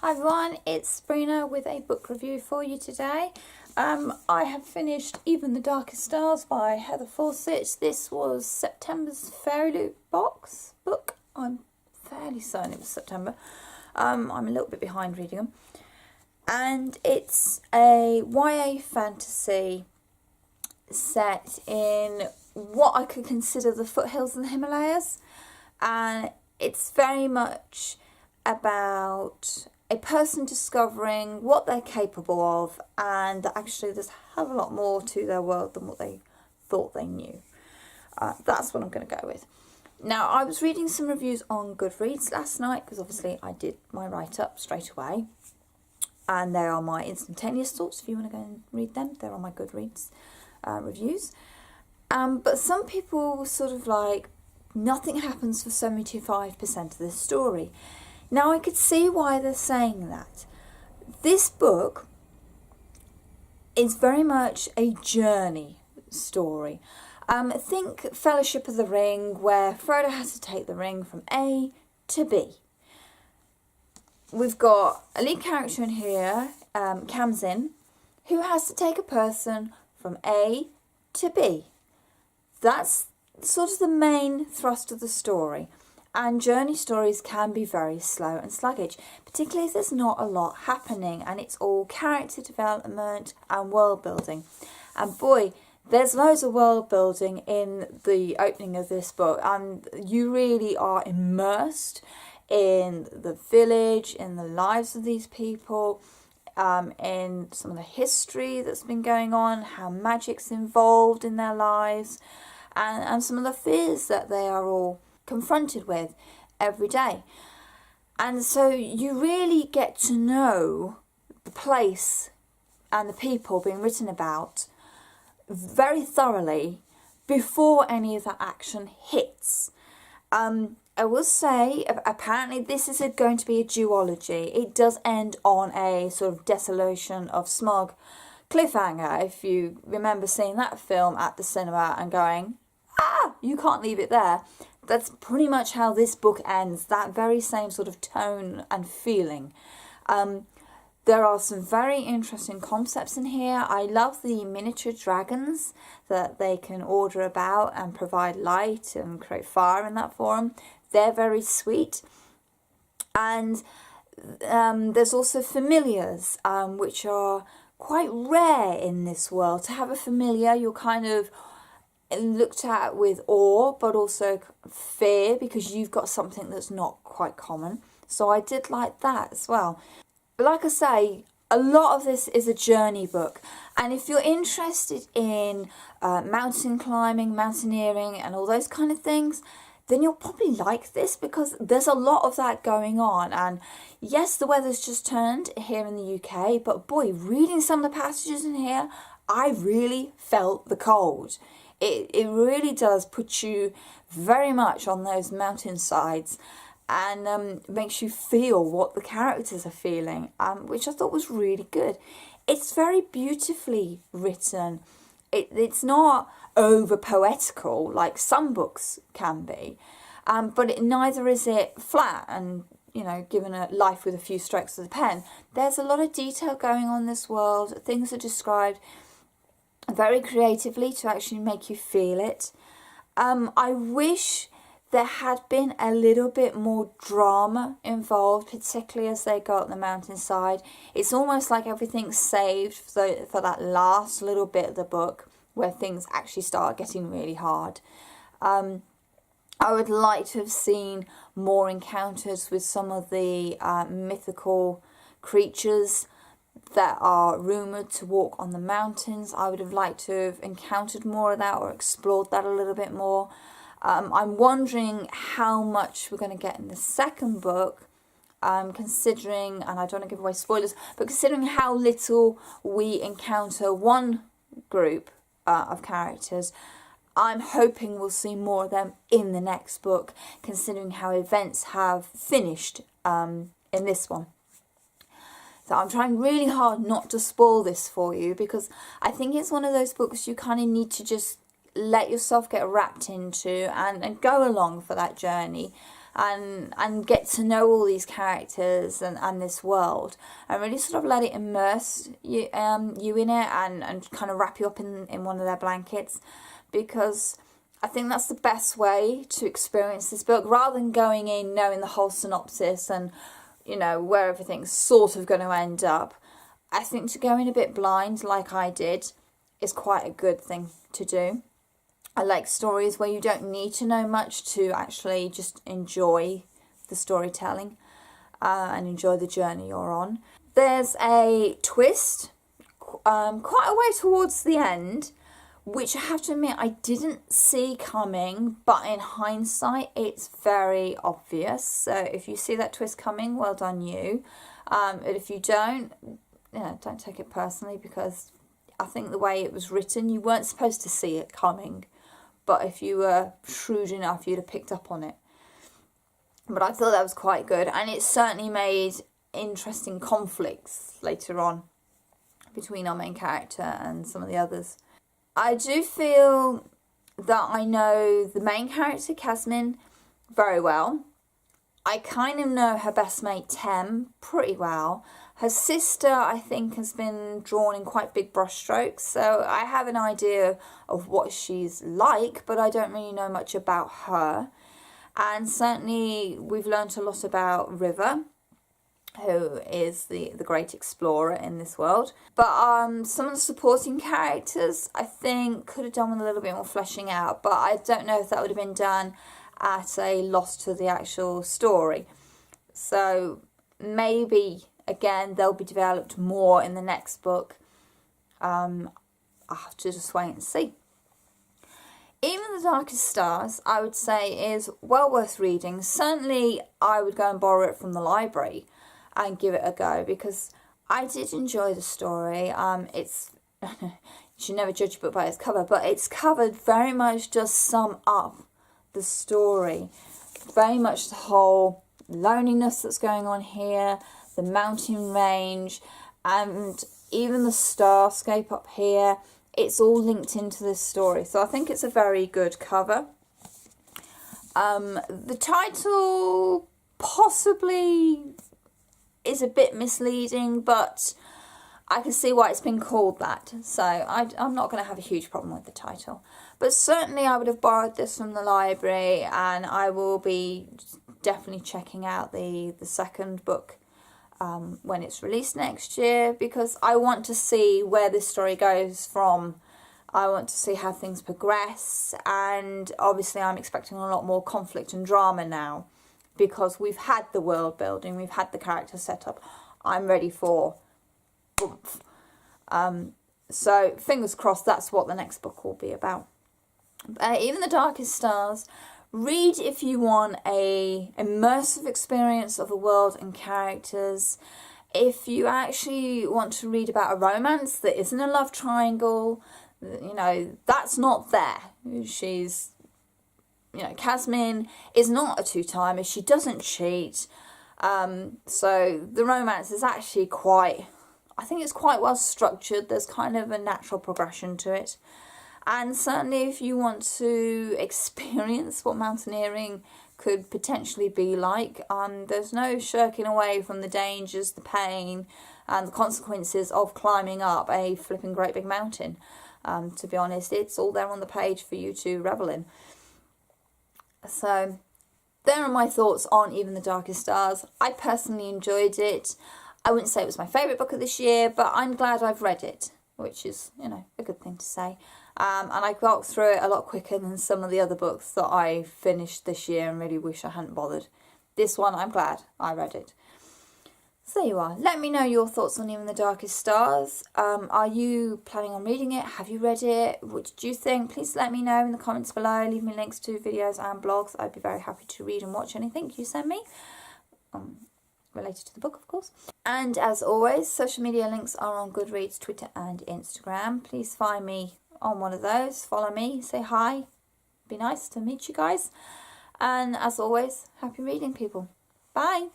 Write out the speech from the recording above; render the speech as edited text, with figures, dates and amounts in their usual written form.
Hi everyone, it's Sabrina with a book review for you today. I have finished Even the Darkest Stars by Heather Fawcett. This was September's Fairy Loot book. I'm fairly certain it was September. I'm a little bit behind reading them. And it's a YA fantasy set in what I could consider the foothills of the Himalayas. And it's very much about a person discovering what they're capable of, and actually there's a hell of a lot more to their world than what they thought they knew. That's what I'm going to go with. Now, I was reading some reviews on Goodreads last night, because obviously I did my write-up straight away, and they are my instantaneous thoughts. If you want to go and read them, they're on my Goodreads reviews. But some people were sort of like, nothing happens for 75% of this story. Now, I could see why they're saying that. This book is very much a journey story. Think Fellowship of the Ring, where Frodo has to take the ring from A to B. We've got a lead character in here, Kamzin, who has to take a person from A to B. That's sort of the main thrust of the story. And journey stories can be very slow and sluggish, particularly if there's not a lot happening and it's all character development and world building. And boy, there's loads of world building in the opening of this book, and you really are immersed in the village, in the lives of these people, in some of the history that's been going on, how magic's involved in their lives, and some of the fears that they are all confronted with every day. And so you really get to know the place and the people being written about very thoroughly before any of that action hits. I will say, apparently this is going to be a duology. It does end on a sort of Desolation of Smog cliffhanger, if you remember seeing that film at the cinema and going, you can't leave it there. That's pretty much how this book ends, that very same sort of tone and feeling. There are some very interesting concepts in here. I love the miniature dragons that they can order about and provide light and create fire in that form. They're very sweet. And there's also familiars, which are quite rare in this world. To have a familiar, you're kind of looked at with awe, but also fear, because you've got something that's not quite common. So I did like that as well. But like I say, a lot of this is a journey book, and if you're interested in mountain climbing, mountaineering and all those kind of things, then you'll probably like this, because there's a lot of that going on. And yes, the weather's just turned here in the UK, but boy, reading some of the passages in here, I really felt the cold. It really does put you very much on those mountainsides, and makes you feel what the characters are feeling, which I thought was really good. It's very beautifully written. It's not over poetical like some books can be, but neither is it flat and, you know, given a life with a few strokes of the pen. There's a lot of detail going on in this world. Things are described very creatively to actually make you feel it. I wish there had been a little bit more drama involved, particularly as they go up the mountainside. It's almost like everything's saved for that last little bit of the book where things actually start getting really hard. I would like to have seen more encounters with some of the mythical creatures that are rumoured to walk on the mountains. I would have liked to have encountered more of that or explored that a little bit more. I'm wondering how much we're going to get in the second book, considering, and I don't want to give away spoilers, but considering how little we encounter one group of characters, I'm hoping we'll see more of them in the next book, considering how events have finished in this one. So I'm trying really hard not to spoil this for you, because I think it's one of those books you kind of need to just let yourself get wrapped into and go along for that journey. and get to know all these characters and this world, and really sort of let it immerse you in it, and kind of wrap you up in one of their blankets, because I think that's the best way to experience this book, rather than going in knowing the whole synopsis and, you know, where everything's sort of going to end up. I think to go in a bit blind, like I did, is quite a good thing to do. I like stories where you don't need to know much to actually just enjoy the storytelling and enjoy the journey you're on. There's a twist quite a way towards the end, which I have to admit I didn't see coming, but in hindsight it's very obvious. So if you see that twist coming, well done you. And if you don't, don't take it personally, because I think the way it was written, you weren't supposed to see it coming. But if you were shrewd enough, you'd have picked up on it. But I thought that was quite good. And it certainly made interesting conflicts later on between our main character and some of the others. I do feel that I know the main character, Casmin, very well. I kind of know her best mate, Tem, pretty well. Her sister, I think, has been drawn in quite big brushstrokes, so I have an idea of what she's like, but I don't really know much about her. And certainly we've learnt a lot about River, who is the great explorer in this world. But some of the supporting characters, I think, could have done with a little bit more fleshing out, but I don't know if that would have been done at a loss to the actual story. So maybe, again, they'll be developed more in the next book. I'll have to just wait and see. Even the Darkest Stars, I would say, is well worth reading. Certainly, I would go and borrow it from the library and give it a go, because I did enjoy the story. It's you should never judge a book by its cover, but its cover very much does sum up the story. Very much the whole loneliness that's going on here, the mountain range, and even the starscape up here. It's all linked into this story, so I think it's a very good cover. The title possibly is a bit misleading, but I can see why it's been called that, so I'm not going to have a huge problem with the title. But certainly I would have borrowed this from the library, and I will be definitely checking out the second book when it's released next year, because I want to see where this story goes from. I want to see how things progress, and obviously I'm expecting a lot more conflict and drama now, because we've had the world building, we've had the character set up. I'm ready for oomph. So fingers crossed that's what the next book will be about. Even the Darkest Stars, read if you want a immersive experience of the world and characters. If you actually want to read about a romance that isn't a love triangle, you know, that's not there. She's, you know, Casmin is not a two-timer. She doesn't cheat. So the romance is actually quite, I think it's quite well structured. There's kind of a natural progression to it. And certainly if you want to experience what mountaineering could potentially be like, there's no shirking away from the dangers, the pain, and the consequences of climbing up a flipping great big mountain. To be honest, it's all there on the page for you to revel in. So there are my thoughts on Even the Darkest Stars. I personally enjoyed it. I wouldn't say it was my favourite book of this year, but I'm glad I've read it, which is, you know, a good thing to say. And I got through it a lot quicker than some of the other books that I finished this year and really wish I hadn't bothered. This one, I'm glad I read it. So there you are. Let me know your thoughts on Even the Darkest Stars. Are you planning on reading it? Have you read it? What did you think? Please let me know in the comments below. Leave me links to videos and blogs. I'd be very happy to read and watch anything you send me. Related to the book, of course. And as always, social media links are on Goodreads, Twitter and Instagram. Please find me on one of those. Follow me, say hi. Be nice to meet you guys. And as always, happy reading, people. Bye.